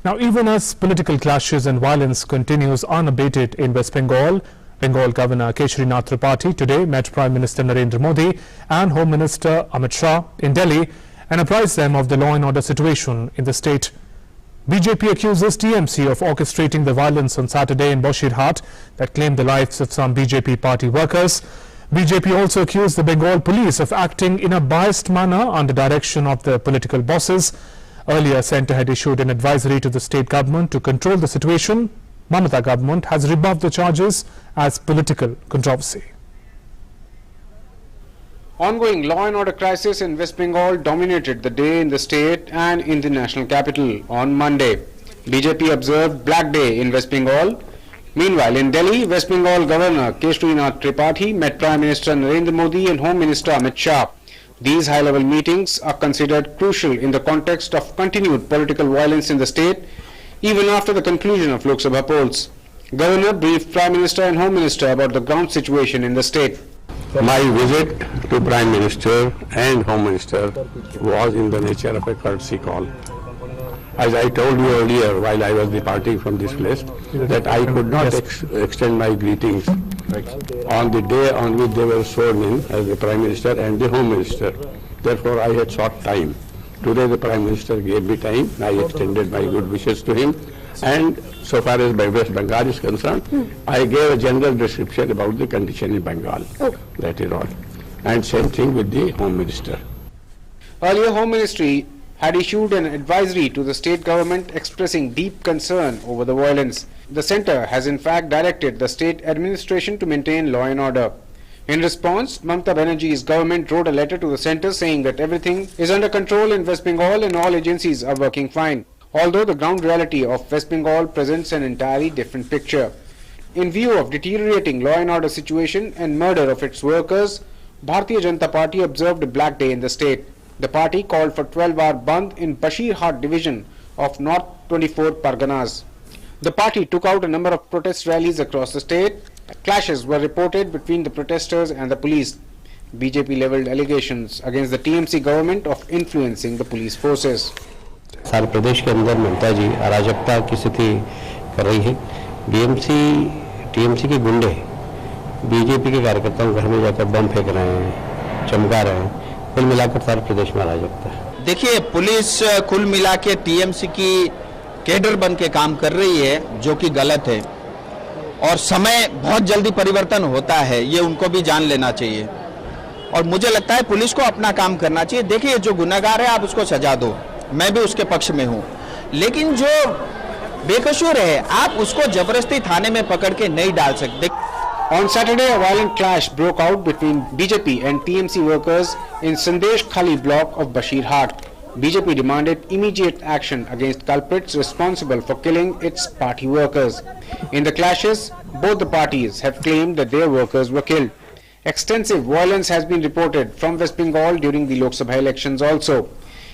Now, even as political clashes and violence continues unabated in West Bengal, Bengal Governor Kesharinath Tripathi today met Prime Minister Narendra Modi and Home Minister Amit Shah in Delhi and apprised them of the law and order situation in the state. BJP accuses TMC of orchestrating the violence on Saturday in Bashirhat that claimed the lives of some BJP party workers. BJP also accused the Bengal police of acting in a biased manner under direction of the political bosses. Earlier, Centre had issued an advisory to the state government to control the situation. Mamata government has rebuffed the charges as political controversy. Ongoing law and order crisis in West Bengal dominated the day in the state and in the national capital on Monday. BJP observed Black Day in West Bengal. Meanwhile, in Delhi, West Bengal Governor Kesharinath Tripathi met Prime Minister Narendra Modi and Home Minister Amit Shah. These high-level meetings are considered crucial in the context of continued political violence in the state, even after the conclusion of Lok Sabha polls. Governor briefed Prime Minister and Home Minister about the ground situation in the state. My visit to Prime Minister and Home Minister was in the nature of a courtesy call. As I told you earlier while I was departing from this place, that I could not extend my greetings on the day on which they were sworn in as the Prime Minister and the Home Minister. Therefore, I had sought time. Today the Prime Minister gave me time. I extended my good wishes to him. And so far as West Bengal is concerned, I gave a general description about the condition in Bengal. That is all. And same thing with the Home Minister. Earlier, Home Ministry had issued an advisory to the state government expressing deep concern over the violence. The centre has in fact directed the state administration to maintain law and order. In response, Mamata Banerjee's government wrote a letter to the centre saying that everything is under control in West Bengal and all agencies are working fine. Although the ground reality of West Bengal presents an entirely different picture. In view of deteriorating law and order situation and murder of its workers, Bharatiya Janata Party observed a black day in the state. The party called for 12-hour bandh in Bashirhat division of North 24 Parganas. The party took out a number of protest rallies across the state. Clashes were reported between the protesters and the police. BJP leveled allegations against the TMC government of influencing the police forces. सारे प्रदेश के अंदर ममता जी अराजकता की स्थिति कर रही है। TMC के गुंडे बीजेपी के कार्यकर्ताओं के घर में जाकर बम फेंक रहे हैं, चमका रहे हैं। कुल मिलाकर सारे प्रदेश में अराजकता है। देखिए, पुलिस कुल मिला के टीएमसी की कैडर बन के काम कर रही है, जो कि गलत है और समय बहुत जल्दी परिवर्तन होता है, ये उनको भी जान लेना चाहिए और मुझे लगता है पुलिस को अपना काम करना चाहिए। देखिए, जो गुनहगार है आप उसको सजा दो, मैं भी उसके पक्ष में हूं, लेकिन जो बेकसूर है आप उसको जबरदस्ती थाने में पकड़ के नहीं डाल सकते। On Saturday, a violent clash broke out between BJP and TMC workers in Sandesh Khali block of Bashirhat. BJP demanded immediate action against culprits responsible for killing its party workers. In the clashes, both the parties have claimed that their workers were killed. Extensive violence has been reported from West Bengal during the Lok Sabha elections also.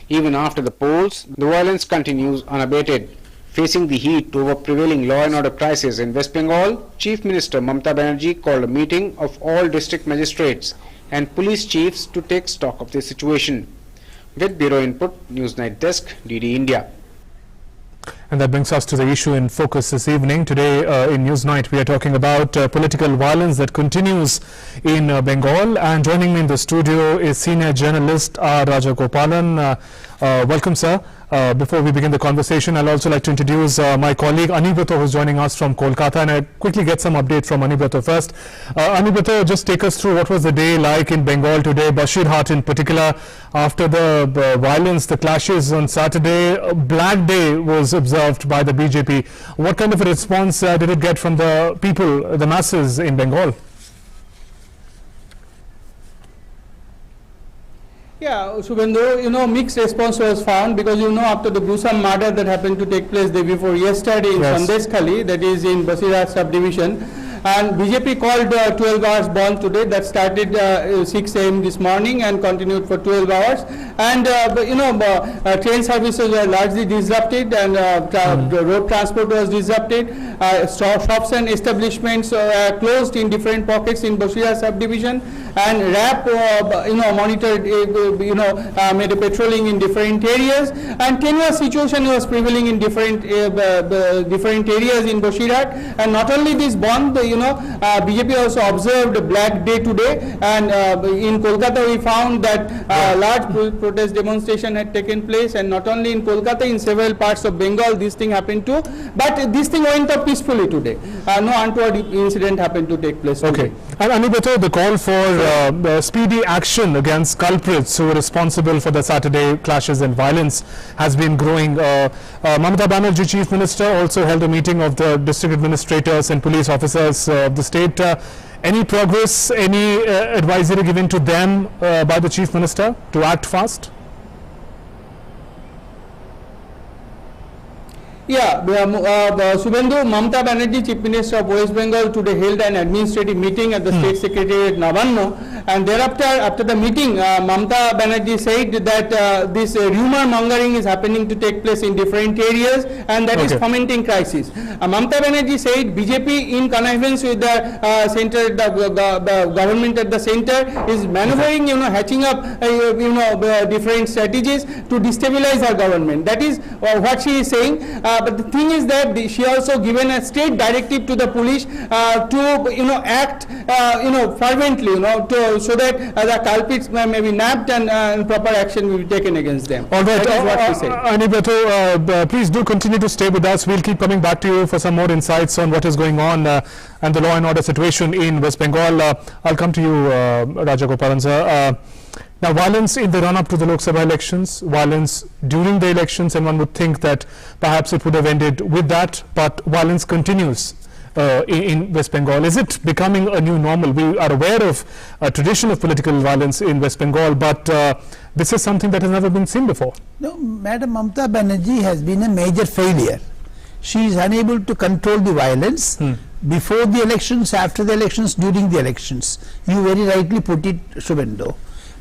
Even after the polls, the violence continues unabated. Facing the heat over prevailing law and order crisis in West Bengal, Chief Minister Mamata Banerjee called a meeting of all district magistrates and police chiefs to take stock of the situation. With Bureau Input, Newsnight Desk, DD India. And that brings us to the issue in focus this evening. Today in Newsnight, we are talking about political violence that continues in Bengal. And joining me in the studio is senior journalist R. Rajagopalan. Welcome, sir. Before we begin the conversation, I'll also like to introduce my colleague Anibrato, who's joining us from Kolkata, and I'll quickly get some update from Anibrato first. Anibrato, just take us through what was the day like in Bengal today, Bashirhat in particular, after the violence, the clashes on Saturday. Black Day was observed by the BJP. What kind of a response did it get from the people, the masses in Bengal? Yeah, Subhendu, mixed response was found because, after the gruesome murder that happened to take place the day before yesterday in Sandesh Khali, that is in Bashirhat subdivision, And BJP called 12 hours bandh today. That started 6 a.m. this morning and continued for 12 hours. And train services were largely disrupted, and road transport was disrupted. Shops and establishments closed in different pockets in Bashira subdivision, and RAP monitored made a patrolling in different areas, and tenuous situation was prevailing in different areas in Bashirat. And not only this bandh, BJP also observed Black Day today, and in Kolkata we found that large protest demonstration had taken place, and not only in Kolkata, in several parts of Bengal this thing happened too, but this thing went up peacefully today. No untoward incident happened to take place today. Okay. And Anibeto, the call for speedy action against culprits who were responsible for the Saturday clashes and violence has been growing. Mamata Banerjee, Chief Minister, also held a meeting of the district administrators and police officers of the state. Any progress, any advisory given to them by the Chief Minister to act fast? Yeah, Subhendu, Mamata Banerjee, Chief Minister of West Bengal, today held an administrative meeting at the State Secretariat Navanno, and thereafter, after the meeting, Mamata Banerjee said that this rumor mongering is happening to take place in different areas, and that is fomenting crisis. Mamata Banerjee said BJP, in connivance with the center, the government at the center, is maneuvering, hatching up, different strategies to destabilize our government. That is what she is saying. But the thing is that she also given a state directive to the police to act fervently, so that the culprits may be nabbed and proper action will be taken against them. All right, that is what we say. Anibeto, please do continue to stay with us. We'll keep coming back to you for some more insights on what is going on and the law and order situation in West Bengal. I'll come to you, Raja Gopalan. Now, violence in the run-up to the Lok Sabha elections, violence during the elections, and one would think that perhaps it would have ended with that, but violence continues in West Bengal. Is it becoming a new normal? We are aware of a tradition of political violence in West Bengal, but this is something that has never been seen before. No, Madam Mamata Banerjee has been a major failure. She is unable to control the violence before the elections, after the elections, during the elections. You very rightly put it, Shubhendu.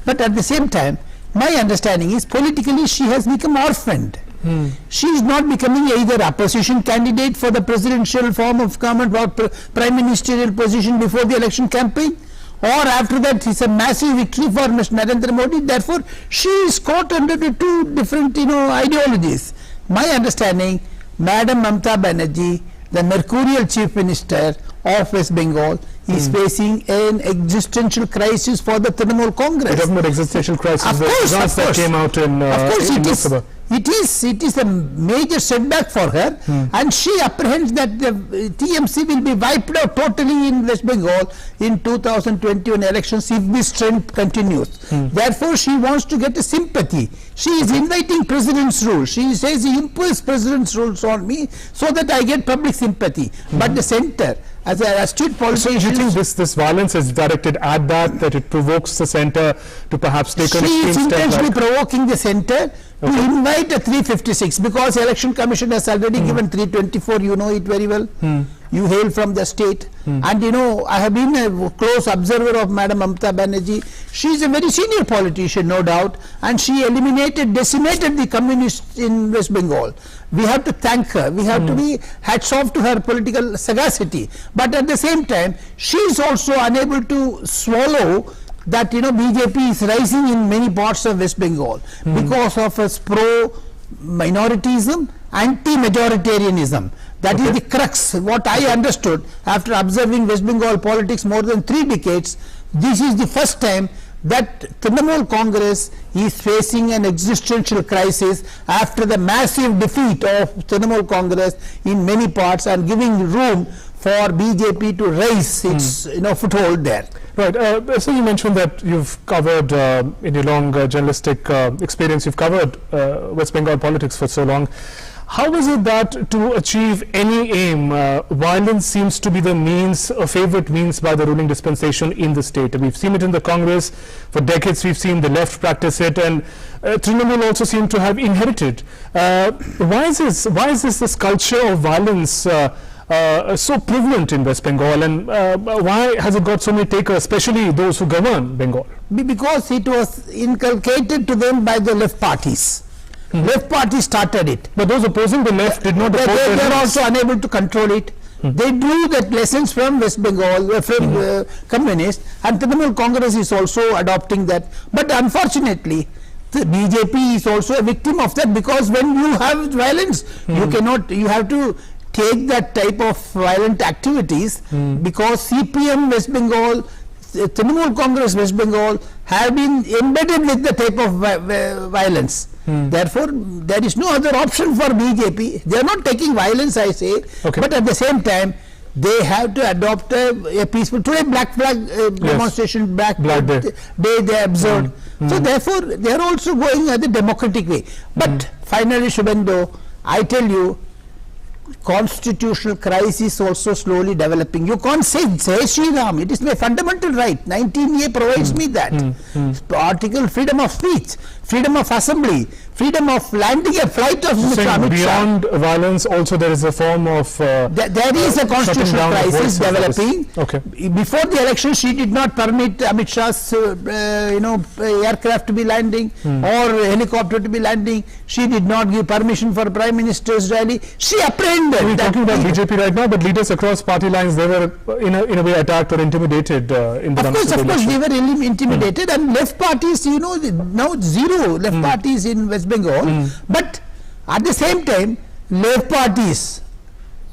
But at the same time, my understanding is politically she has become orphaned. She is not becoming either opposition candidate for the presidential form of government or prime ministerial position before the election campaign, or after that it's a massive victory for Mr. Narendra Modi. Therefore, she is caught under the two different ideologies. My understanding, Madam Mamata Banerjee, the mercurial Chief Minister of West Bengal, is facing an existential crisis for the Trinamool Congress. You're talking about existential crisis. Of course, that came out in it is a major setback for her, and she apprehends that the TMC will be wiped out totally in West Bengal in 2021 elections if this trend continues. Therefore, she wants to get a sympathy. She is inviting President's rule. She says, impose President's rules on me so that I get public sympathy. But the center, as an astute politician... So you think this violence is directed at that it provokes the center to perhaps take an extreme step? She is intentionally provoking the center to invite a 356, because Election Commission has already given 324, you know it very well. You hail from the state, and I have been a close observer of Madam Mamata Banerjee. She is a very senior politician, no doubt, and she decimated the communists in West Bengal. We have to thank her. We have to be hats off to her political sagacity. But at the same time, she is also unable to swallow that BJP is rising in many parts of West Bengal because of its pro-minoritism, anti-majoritarianism. That is the crux. What I understood after observing West Bengal politics more than 3 decades, this is the first time that Trinamool Congress is facing an existential crisis after the massive defeat of Trinamool Congress in many parts, and giving room for BJP to raise its foothold there. Right. So you mentioned that you've covered in your long journalistic experience, you've covered West Bengal politics for so long. How is it that to achieve any aim, violence seems to be the means, a favorite means by the ruling dispensation in the state? We've seen it in the Congress. For decades we've seen the left practice it, and Trinamool also seem to have inherited. Why is this culture of violence so prevalent in West Bengal, and why has it got so many takers, especially those who govern Bengal? Because it was inculcated to them by the left parties. Left party started it. But those opposing the left did not They oppose the are left. also unable to control it. They drew that lessons from West Bengal, from communists, and Trinamool Congress is also adopting that. But unfortunately, the BJP is also a victim of that, because when you have violence, you cannot, you have to take that type of violent activities, because CPM West Bengal, Trinamool Congress West Bengal have been embedded with the type of violence. Therefore, there is no other option for BJP. They are not taking violence, I say, but at the same time, they have to adopt a peaceful. Today, black flag demonstration, black day they observed. So therefore, they are also going the democratic way. But finally, Shubhendu, I tell you, constitutional crisis also slowly developing. You can't say Sri Ram. It is my fundamental right. 19A provides me that. Article freedom of speech, freedom of assembly, freedom of landing a flight of Mr. Amit Shah. Beyond violence, also there is a form of there is a constitutional crisis developing. Before the election, she did not permit Amit Shah's aircraft to be landing or helicopter to be landing. She did not give permission for Prime Minister's rally. She apprehended. We're talking about BJP right now, but leaders across party lines, they were in a way attacked or intimidated in the Of course, they were intimidated, and left parties, now zero left parties in West Bengal, but at the same time, left parties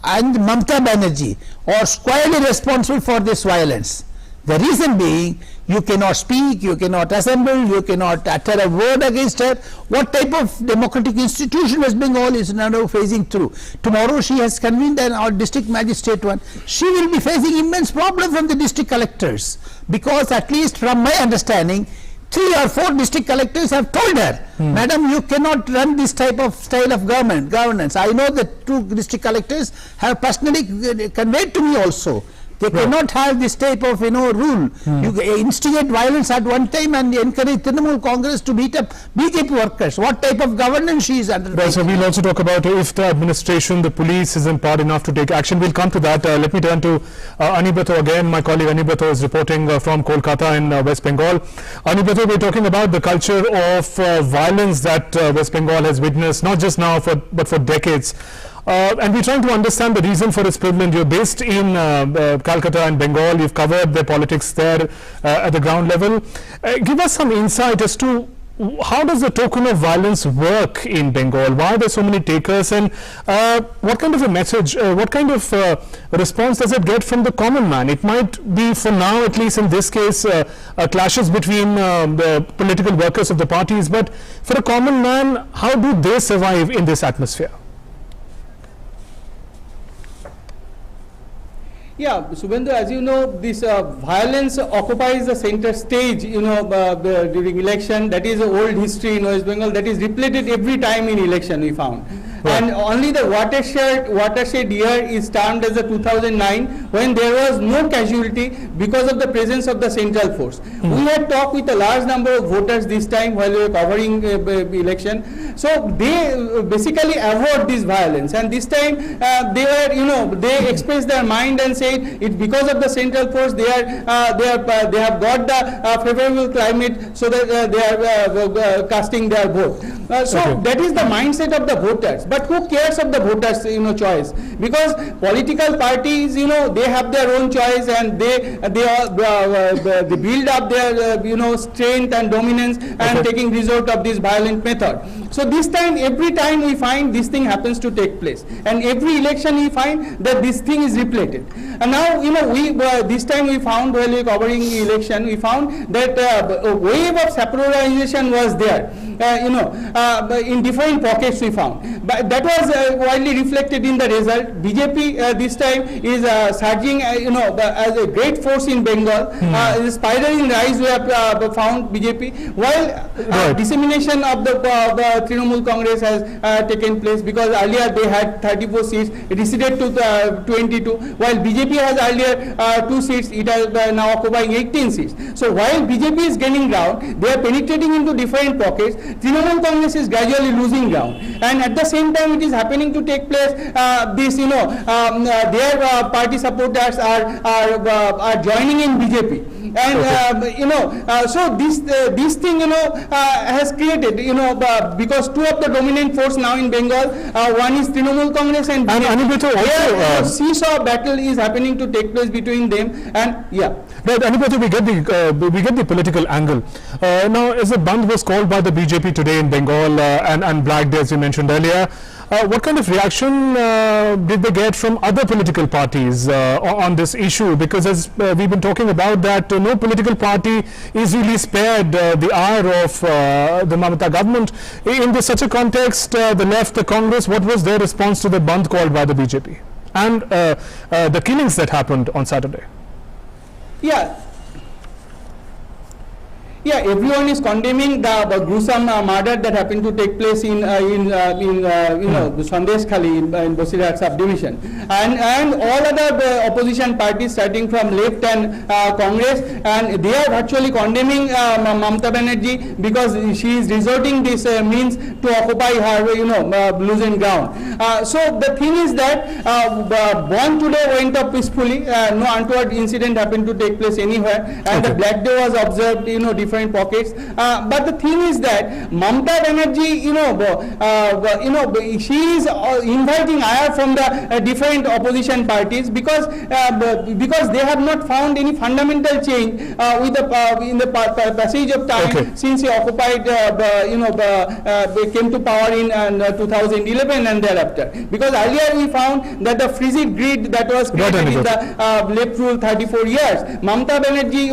and Mamata Banerjee are squarely responsible for this violence. The reason being, you cannot speak, you cannot assemble, you cannot utter a word against her. What type of democratic institution West Bengal is now facing through? Tomorrow she has convened our district magistrate one. She will be facing immense problem from the district collectors, because at least from my understanding, 3 or 4 district collectors have told her, Madam, you cannot run this type of style of governance. I know that 2 district collectors have personally conveyed to me also. They cannot have this type of rule. You instigate violence at one time and encourage Trinamool Congress to beat up BJP workers. What type of governance she is under? Right, so we'll also talk about if the administration, the police is empowered enough to take action. We'll come to that. Let me turn to Anibato again. My colleague Anibato is reporting from Kolkata in West Bengal. Anibato, we're talking about the culture of violence that West Bengal has witnessed, not just now, but for decades. And we're trying to understand the reason for its prevalence. You're based in Calcutta and Bengal. You've covered the politics there at the ground level. Give us some insight as to how does the token of violence work in Bengal? Why are there so many takers? And what kind of a message, what kind of response does it get from the common man? It might be, for now, at least in this case, clashes between the political workers of the parties. But for a common man, how do they survive in this atmosphere? Yeah, Subhendu, as you know, this violence occupies the center stage, during election. That is old history in West Bengal. That is repeated every time in election, we found. And only the watershed year is termed as the 2009, when there was no casualty because of the presence of the central force. We had talked with a large number of voters this time while we were covering election. So they basically avoid this violence, and this time they expressed their mind and said it's because of the central force. They have got the favorable climate, so that they are casting their vote. That is the mindset of the voters. But who cares of the voters' choice? Because political parties, they have their own choice, and they build up their strength and dominance and taking resort of this violent method. So this time, every time we find this thing happens to take place, and every election we find that this thing is repeated. And now this time we found, while we were covering the election, we found that a wave of secularization was there. In different pockets we found, but that was widely reflected in the result. BJP this time is surging, as a great force in Bengal. Spiraling rise we have found BJP, while dissemination of the Trinamool Congress has taken place, because earlier they had 34 seats, receded to 22, while BJP has earlier 2 seats, it has now occupying 18 seats. So while BJP is gaining ground, they are penetrating into different pockets. Trinamool Congress is gradually losing ground, and at the same time it is happening to take place their party supporters are joining in BJP. And so this thing has created because two of the dominant force now in Bengal, one is Trinamool Congress and BJP. Seesaw battle is happening to take place between them, and yeah. Right, Anubhav, we get the political angle. Now, as a bandh was called by the BJP today in Bengal and Black Day, as you mentioned earlier, what kind of reaction did they get from other political parties on this issue? Because as we've been talking about that, no political party is really spared the ire of the Mamata government. In such a context, the left, the Congress, what was their response to the bandh called by the BJP and the killings that happened on Saturday? Yeah, everyone is condemning the gruesome murder that happened to take place in Sandesh Khali in Bosirat subdivision, and all other opposition parties starting from left and Congress, and they are virtually condemning Mamata Banerjee because she is resorting this means to occupy her losing ground. So the thing is that bandh today went up peacefully, no untoward incident happened to take place anywhere, and the Black Day was observed different pockets, but the thing is that Mamata Banerjee, she is inviting ire from the different opposition parties because they have not found any fundamental change with in the passage of time since he occupied, they came to power in 2011 and thereafter. Because earlier we found that the frigid grid that was created in the left rule 34 years, Mamata Banerjee,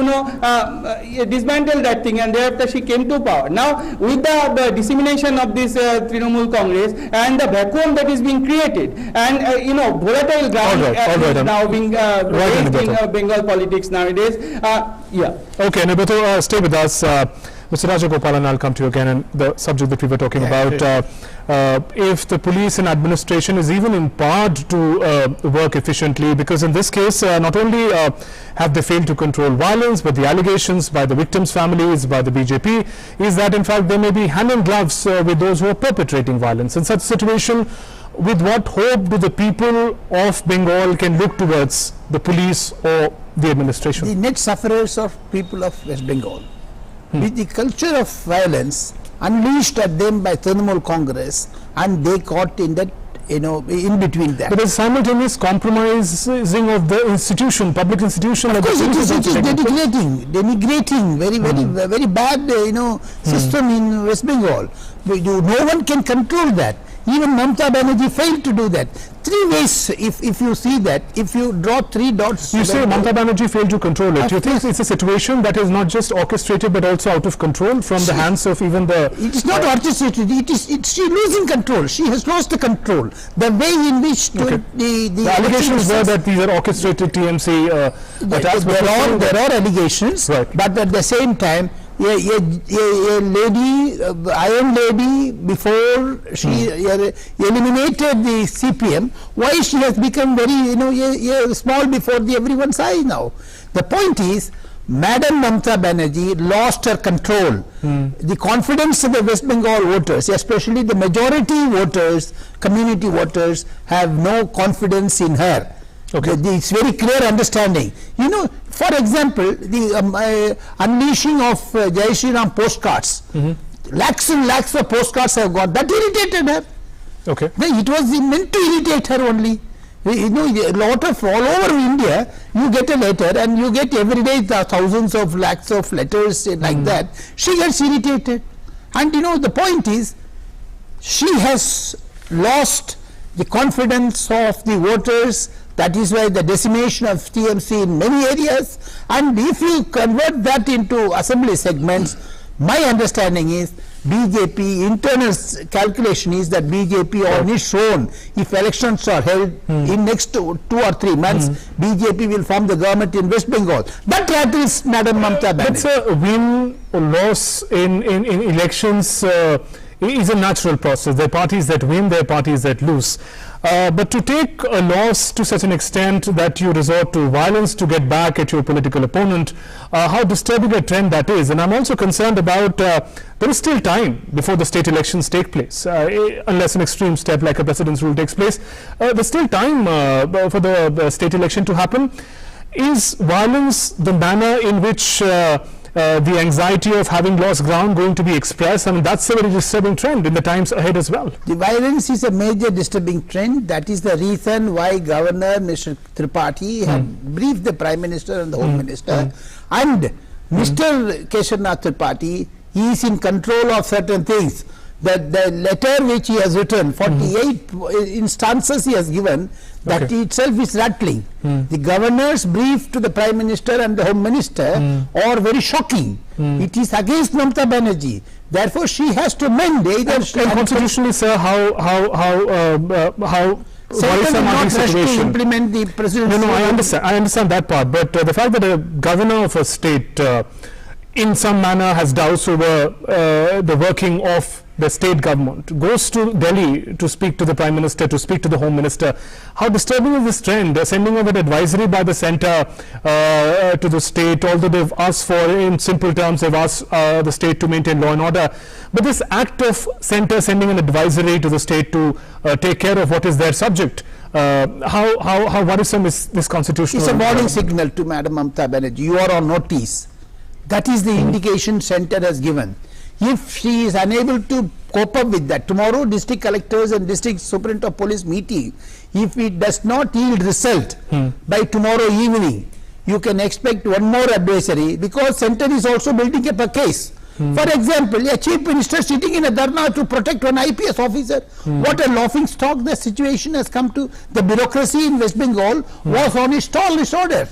dismantled that thing, and thereafter she came to power. Now with the dissemination of this Trinamool Congress and the vacuum that is being created, and volatile ground is now being raised in Bengal politics nowadays. Okay, Nabato, stay with us. Mr. Rajagopalan, I'll come to you again, and the subject that we were talking about, if the police and administration is even empowered to work efficiently, because in this case, not only have they failed to control violence, but the allegations by the victims' families, by the BJP, is that in fact they may be hand in gloves with those who are perpetrating violence. In such a situation, with what hope do the people of Bengal can look towards the police or the administration? The net sufferers of people of West Bengal, with the culture of violence unleashed at them by Trinamool Congress, and they caught in that, in between that. But there's simultaneous compromising of the institution, public institution. Of course, it is denigrating, very bad, system in West Bengal. No one can control that. Even Mamata Banerjee failed to do that. 3 ways, if you see that, if you draw 3 dots. You say Mamata Banerjee failed to control it. Do you think it's a situation that is not just orchestrated but also out of control from the hands of even the... It is not orchestrated, she losing control. She has lost the control. The way in which the allegations were that these are orchestrated TMC attacks. There are allegations, but at the same time, a lady, iron lady, before she eliminated the CPM, why she has become very, small before everyone's eye now. The point is, Madam Mamata Banerjee lost her control. The confidence of the West Bengal voters, especially the majority voters, community voters, have no confidence in her. It's very clear understanding. For example, the unleashing of Jai Shri Ram postcards, lakhs and lakhs of postcards have got, that irritated her. It was meant to irritate her only. A lot of, all over India, you get a letter and you get every day thousands of lakhs of letters like that. She gets irritated. And the point is, she has lost the confidence of the voters. That is why the decimation of TMC in many areas, and if you convert that into assembly segments, my understanding is BJP internal calculation is that BJP on its own, if elections are held in next 2 or 3 months, BJP will form the government in West Bengal. That rattles Madam Mamata Banerjee. That's a win or loss in elections is a natural process. There are parties that win, there are parties that lose. But to take a loss to such an extent that you resort to violence to get back at your political opponent, how disturbing a trend that is. And I'm also concerned about there is still time before the state elections take place, unless an extreme step like a precedence rule takes place. There's still time for the state election to happen. Is violence the manner in which the anxiety of having lost ground going to be expressed? I mean, that's a very disturbing trend in the times ahead as well. The violence is a major disturbing trend. That is the reason why Governor Mr. Tripathi had briefed the Prime Minister and the Home Minister. And Mr. Keshavnath Tripathi is in control of certain things. The letter which he has written, 48 instances he has given, that itself is rattling. The Governor's brief to the Prime Minister and the Home Minister are very shocking. It is against Mamata Banerjee. Therefore, she has to mend either. And constitutionally, sir, how worrisome are these situations? Implement the president's I understand that part, but the fact that a governor of a state in some manner has doubts over the working of the state government, goes to Delhi to speak to the Prime Minister, to speak to the Home Minister. How disturbing is this trend? Sending of an advisory by the centre to the state, although they've asked for, in simple terms, they've asked the state to maintain law and order. But this act of centre sending an advisory to the state to take care of what is their subject, how worrisome is this constitutional? It's a warning signal to Madam Mamata Banerjee. You are on notice. That is the indication centre has given. If she is unable to cope up with that, tomorrow district collectors and district superintendent of police meeting, if it does not yield result by tomorrow evening, you can expect one more advisory, because centre is also building up a case. For example, a chief minister sitting in a dharna to protect one IPS officer. What a laughing stock the situation has come to. The bureaucracy in West Bengal was on its tall disorder.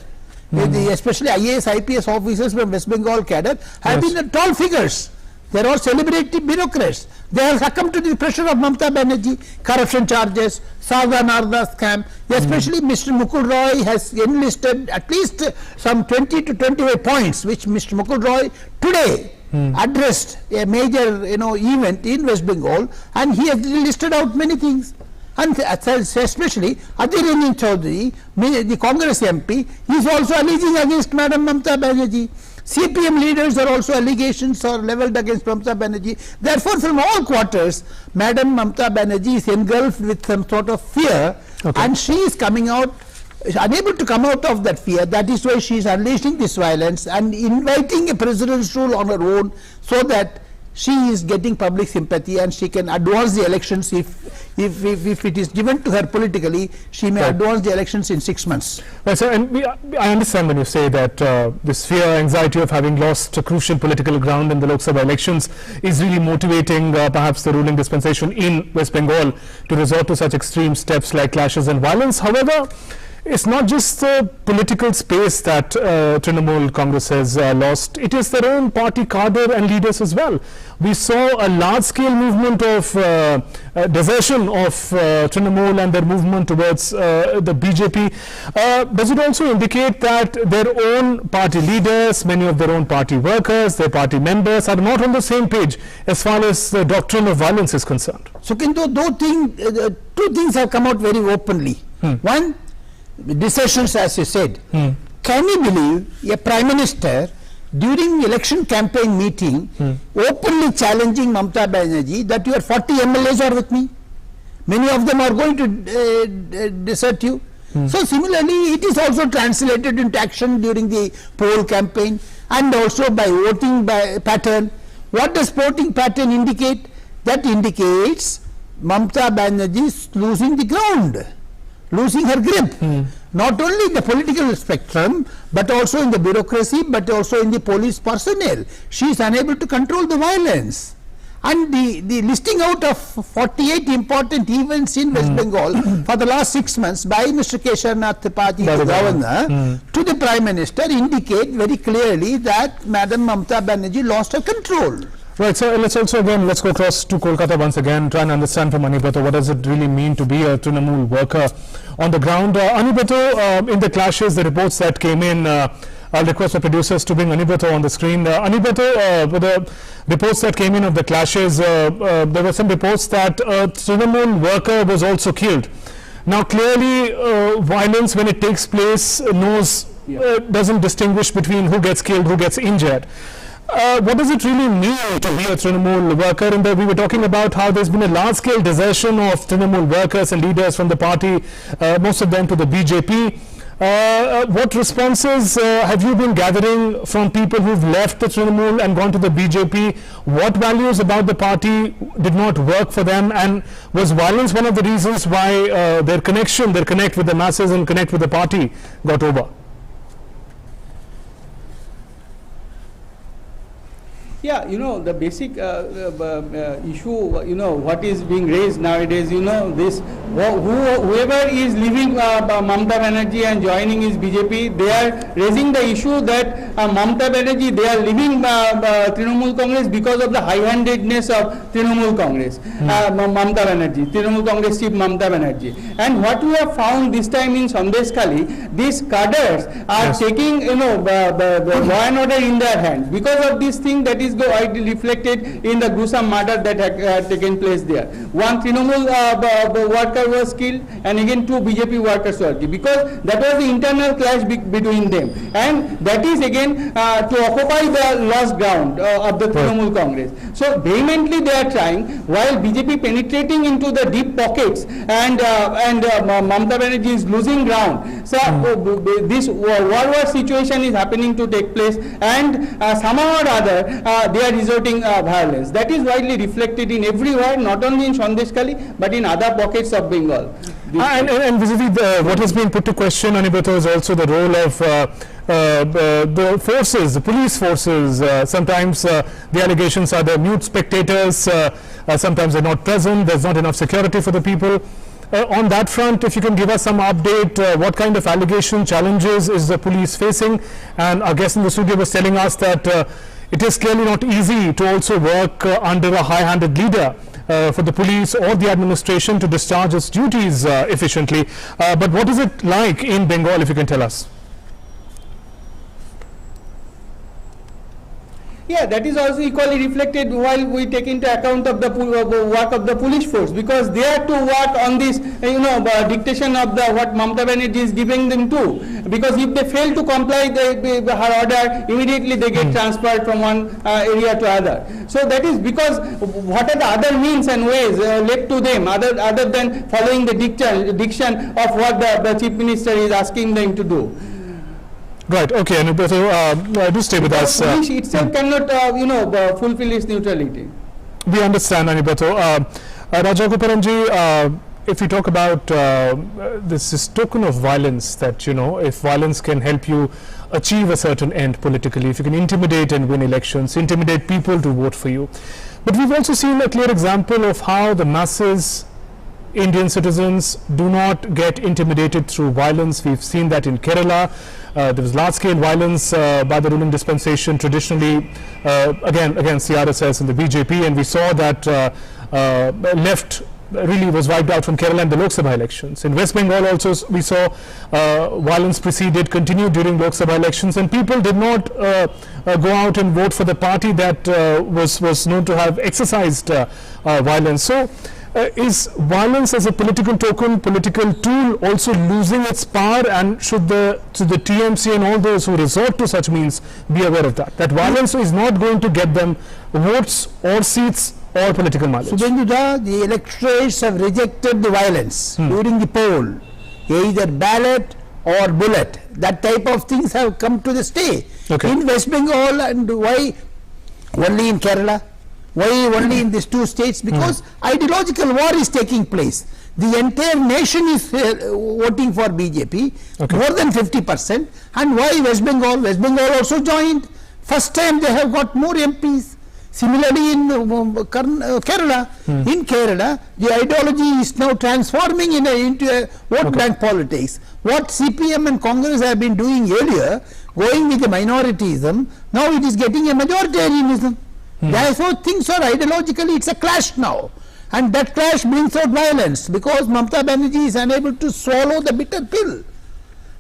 Especially IAS, IPS officers from West Bengal cadre have been at tall figures. They are all celebrity bureaucrats. They have succumbed to the pressure of Mamata Banerjee, corruption charges, Sarda Narda scam. Especially Mr. Mukul Roy has enlisted at least some 20 to 25 points, which Mr. Mukul Roy today addressed a major event in West Bengal, and he has listed out many things. And especially Adhir Ranjan Chaudhary, the Congress MP, is also alleging against Madam Mamata Banerjee. CPM leaders are also allegations are levelled against Mamata Banerjee. Therefore, from all quarters, Madam Mamata Banerjee is engulfed with some sort of fear, and she is coming out, unable to come out of that fear. That is why she is unleashing this violence and inviting a president's rule on her own, so that she is getting public sympathy and she can advance the elections. If it is given to her politically, she may advance the elections in 6 months. Right, sir, and I understand when you say that this fear, anxiety of having lost a crucial political ground in the Lok Sabha elections is really motivating perhaps the ruling dispensation in West Bengal to resort to such extreme steps like clashes and violence. However, it's not just the political space that Trinamool Congress has lost, it is their own party cadre and leaders as well. We saw a large-scale movement of desertion of Trinamool and their movement towards the BJP. Does it also indicate that their own party leaders, many of their own party workers, their party members are not on the same page as far as the doctrine of violence is concerned? So, two things have come out very openly. One, desertions, as you said. Can you believe a Prime Minister during election campaign meeting openly challenging Mamata Banerjee that your 40 MLAs are with me? Many of them are going to desert you. So similarly, it is also translated into action during the poll campaign and also by voting by pattern. What does voting pattern indicate? That indicates Mamata Banerjee is losing the ground, losing her grip, not only in the political spectrum, but also in the bureaucracy, but also in the police personnel. She is unable to control the violence. And the listing out of 48 important events in West Bengal for the last 6 months by Mr. Keshavnath Tripathi, the governor, to the Prime Minister indicate very clearly that Madam Mamata Banerjee lost her control. Right, so let's go across to Kolkata once again, try and understand from Anibato what does it really mean to be a Trinamool worker on the ground. Anibato, in the clashes, the reports that came in I'll request the producers to bring Anibato on the screen. Anibato, with the reports that came in of the clashes, there were some reports that a Trinamool worker was also killed. Now clearly violence, when it takes place, doesn't distinguish between who gets killed, who gets injured. What does it really mean to be a Trinamool worker? And we were talking about how there's been a large-scale desertion of Trinamool workers and leaders from the party, most of them to the BJP. What responses have you been gathering from people who've left the Trinamool and gone to the BJP? What values about the party did not work for them, and was violence one of the reasons why their connect with the masses and connect with the party got over? Yeah, the basic issue, what is being raised nowadays, this, whoever is leaving Mamata Banerjee and joining his BJP, they are raising the issue that Mamata Banerjee, they are leaving Trinamool Congress because of the high-handedness of Trinamool Congress, Mamata Banerjee, Trinamool Congress chief Mamata Banerjee. And what we have found this time in Sandeshkhali, these cadres are taking, the law and order in their hands. Because of this thing that is reflected in the gruesome murder that had taken place there. One Trinamool worker was killed, and again 2 BJP workers were killed, because that was the internal clash between them, and that is again to occupy the lost ground of the Trinamool Congress. So vehemently they are trying, while BJP penetrating into the deep pockets, and Mamata Banerjee is losing ground. So this war situation is happening to take place, and somehow or other they are resorting violence. That is widely reflected in everywhere, not only in Sandeshkhali but in other pockets of Bengal. And vis-a-vis what has been put to question, Anibato, is also the role of the forces, the police forces. Sometimes the allegations are the mute spectators, sometimes they're not present, there's not enough security for the people. On that front, if you can give us some update, what kind of allegation, challenges is the police facing? And our guest in the studio was telling us that it is clearly not easy to also work under a high-handed leader for the police or the administration to discharge its duties efficiently. But what is it like in Bengal, if you can tell us? Yeah, that is also equally reflected while we take into account of the work of the police force, because they are to work on this, dictation of what Mamata Banerjee is giving them to. Because if they fail to comply her order, immediately they get transferred from one area to other. So that is because what are the other means and ways left to them other than following the diction of what the chief minister is asking them to do. Right. Okay. And do stay with us. Police itself cannot, fulfill its neutrality. We understand, Anibato. Rajagopalanji, if we talk about this token of violence, that if violence can help you achieve a certain end politically, if you can intimidate and win elections, intimidate people to vote for you. But we've also seen a clear example of how the masses, Indian citizens, do not get intimidated through violence. We've seen that in Kerala. There was large-scale violence by the ruling dispensation traditionally against the RSS and the BJP, and we saw that left really was wiped out from Kerala in the Lok Sabha elections. In West Bengal also we saw violence continued during Lok Sabha elections, and people did not go out and vote for the party that was known to have exercised violence. So is violence as a political token, political tool, also losing its power, and should the TMC and all those who resort to such means be aware of that violence is not going to get them votes or seats or political mileage? Subhendu, the electorates have rejected the violence during the poll, either ballot or bullet. That type of things have come to the stay. Okay. In West Bengal, and why only in Kerala? Why only in these 2 states? Because ideological war is taking place. The entire nation is voting for BJP, more than 50%. And why West Bengal? West Bengal also joined. First time they have got more MPs. Similarly in Kerala, in Kerala, the ideology is now transforming into a vote bank politics. What CPM and Congress have been doing earlier, going with the minorityism, now it is getting a majoritarianism. Therefore, things are ideologically, it's a clash now. And that clash brings out violence, because Mamata Banerjee is unable to swallow the bitter pill.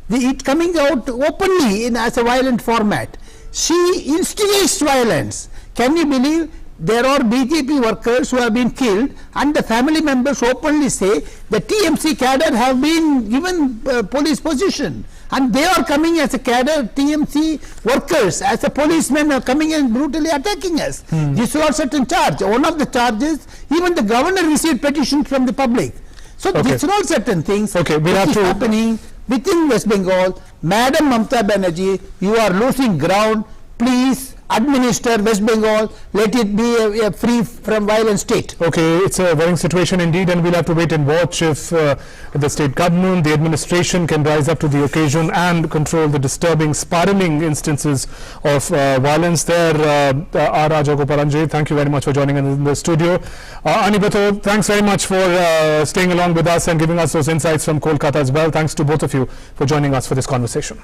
it coming out openly in as a violent format. She instigates violence. Can you believe there are BJP workers who have been killed and the family members openly say the TMC cadre have been given police position, and they are coming as a cadre, TMC workers as a policemen are coming and brutally attacking us. These are certain charge. One of the charges, even the governor received petitions from the public. So these are all certain things we have which is happening within West Bengal. Madam Mamata Banerjee, you are losing ground. Please administer West Bengal, let it be a free from violence state. Okay, it's a worrying situation indeed, and we'll have to wait and watch if the state government, the administration can rise up to the occasion and control the disturbing, spiraling instances of violence there. R. Rajagopalanji, thank you very much for joining us in the studio. Anibato, thanks very much for staying along with us and giving us those insights from Kolkata as well. Thanks to both of you for joining us for this conversation.